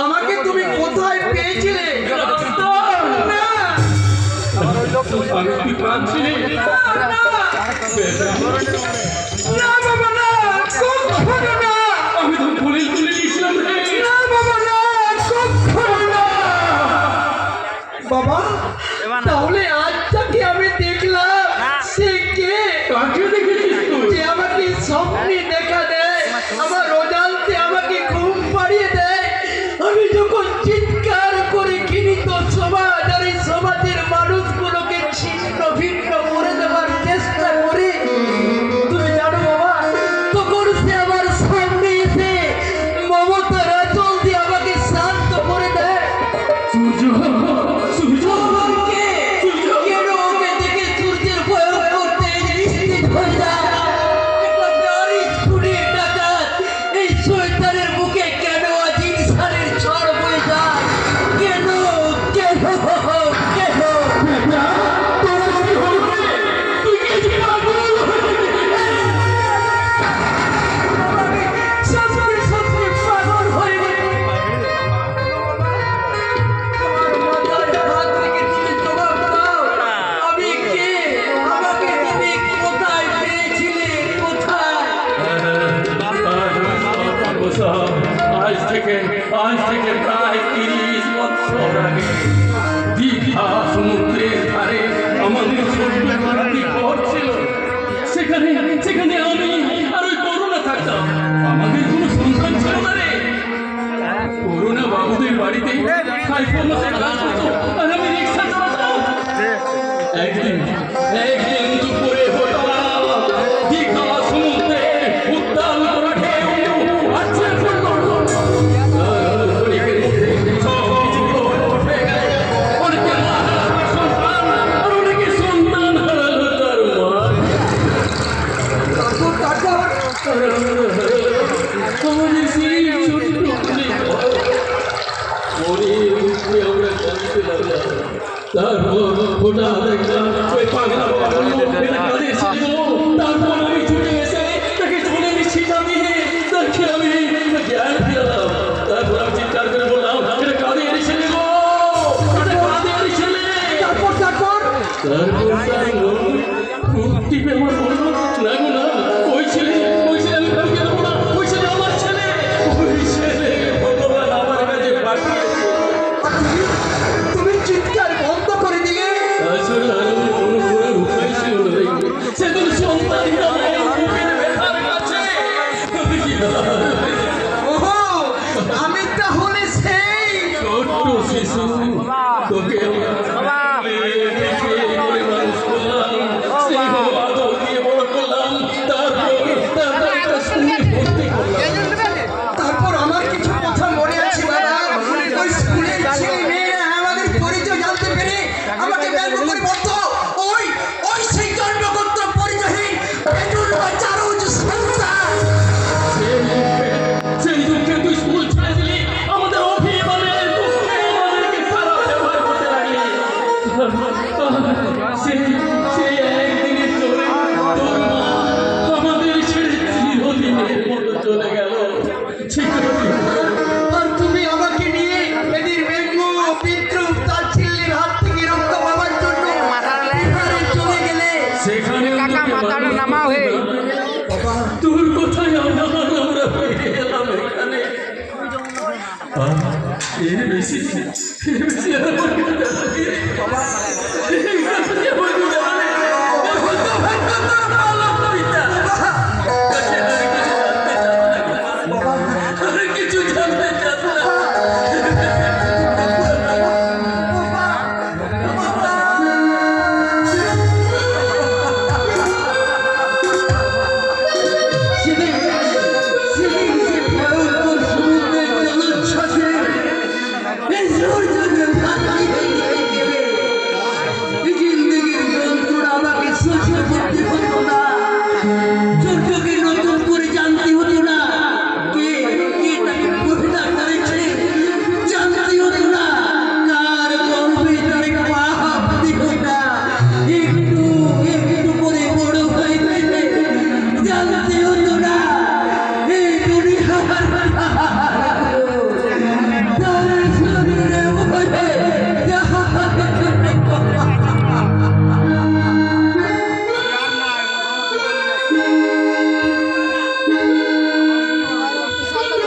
আমাকে তুমি কোথায় পেয়েছিলে? আমি কি কাঁদছিলি? না বাবা না, কখনো না। আমি তো ভুলে তুলে দিয়েছিলাম রে। না বাবা না, কখনো না। বাবা তাহলে আজ যাকে আমি দেখলাম সে কে? কাকে দেখেছিস তুই? যে আমাকে স্বপ্নে দেখা দেয়, আমার অজান্তে আমাকে ঘুম পাড়িয়ে দেয়। আমি যখন চিৎকার করে ঘৃণিত সমাজ আর এই সমাজের মানুষগুলোকে ছিন্ন ভিন্ন করে দেওয়ার চেষ্টা করি, তুমি জানো বাবা, তখন সে আমার সামনে এসে মমতার আঁচল দিয়ে আমাকে শান্ত করে দেয়। কেন ওকে দেখে সূর্যের ভয় করতে নিশ্চিত হয়ে যায়? একটা নারী খুনের ডাকাত এই শয়তানের বুকে কেন আজ ইনসানের ঝড় বয়ে যায়? কেন কেন কেন? তুই কি পাগল? আমি সত্যি সত্যি পাগল হয়ে গেছি। আমার মাথায় হাত রেখে তুমি জবাব দাও। আমি কে? আমাকে তুমি কোথায় পেয়েছিলে? কোথায়? আজ থেকে প্রায় 30 বছর আগে দীঘা সমুদ্রের ধারে আমাদের ছোট্ট একটি ঘর ছিল। সেখানে আমি আর ওই করুণা থাকতাম। আমাদের কোনো সন্তান ছিল না রে। করুণা বাবুদের বাড়িতে কাজ করতো আর আমি রিক্সা চালাতাম। একদিন দুপুরে হঠাৎ দীঘা সমুদ্রে উত্তাল করা ঢেউ আছড়ে পড়লো। অনেকের মুখে সব কিছু উঠে গেল। অনেকে মা হারালো সন্তান, আর অনেকে সন্তান হারালো তার মা। আমাদের সেই ছোট্ট আমরা কাঁদতে লাগলাম। তারপর হঠাৎ দেখলাম ওই পাগলা বাবা কাঁদে ছিল। তারপর আমি ছুটে এসে তাকে চলে নিশ্চিতা দিয়ে তাকে আমি জ্ঞান ফিরালাম। তারপর আমি চিৎকার করে বললাম, এটা কাদের ছেলে গো, এটা কাদের ছেলে? তারপর খুব টিপে আমার বললো, না গো না, ওই ছেলে আমি কাউকে দেবো না, ওই ছেলে আমার ছেলে, ওই ছেলে ভগবান আমার কাছে পাঠিয়েছে। তুমি চিৎকার বন্ধ করে দিলে। আসলে আমি কোনো উপায় ছিল না। সেদিন সন্তানটা বুকের ব্যথার কাছে। ওহো, আমি তাহলে সেই ছোট্ট শিশু, তোকে মানুষ করলাম, স্নেহ আদর দিয়ে বড় করলাম। তারপর একটা স্কুলে ভর্তি করলাম। তারপর আমার কিছু কথা মনে আছে বাবা। ওই স্কুলের ছেলে মেয়েরা আমাদের পরিচয় জানতে পেরে আমাকে ব্যঙ্গ করে বলতো, ওই ওই সেই জন্মগত পরিচয়হীন বেজুল চারুজ সন্তান। সেই দুঃখে তুই স্কুল ছেড়ে দিলি, আমাদের অভিমানের দুঃখে আমাদেরকে খারাপ ব্যবহার করতে লাগলি। সেই একদিনের জোরে তোর মা আমাদের ছেড়ে চিরদিনের মতো চলে গেল। আর তুমি আমাকে নিয়ে এদের ব্যঙ্গ বিদ্রুপ তাচ্ছিল্যের হাত থেকে রক্ষা পাওয়ার জন্য বিহারে চলে গেলে। সেখানে তোর কোথায় আমরা ফিরে এলাম এখানে। এর বেশি আমার